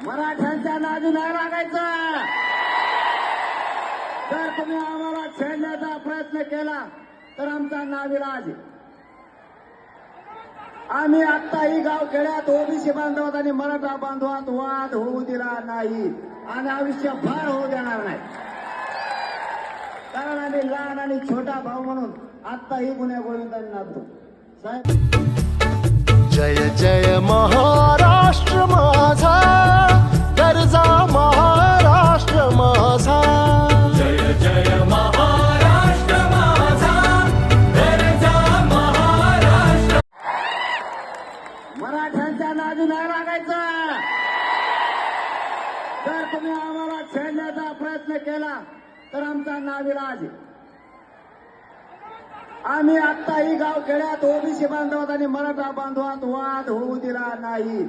मराठ्यांच्या नादी नाही लागायचं. जर तुम्ही आम्हाला छेडण्याचा प्रयत्न केला तर आमचा नाविलाज. आम्ही आत्ताही गाव खेड्यात ओबीसी बांधवात आणि मराठा बांधवात वाद होऊ दिला नाही आणि आयुष्यभर होऊ देणार नाही. कारण आम्ही लहान आणि छोटा भाऊ म्हणून आत्ताही गुन्हे गोविंदांनी नाचतो. साहेब, जय जय महाराष्ट्र माझा, गरजा महाराष्ट्र माझा. जय जय महाराष्ट्र माझा, गरजा महाराष्ट्र. मराठ्यांच्या नादी नाही लागायचं. जर तुम्ही आम्हाला छेडण्याचा प्रयत्न केला तर आमचा नाविलाज. आम्ही आत्ताही गाव खेड्यात ओबीसी बांधवात आणि मराठा बांधवात वाद होऊ दिला नाही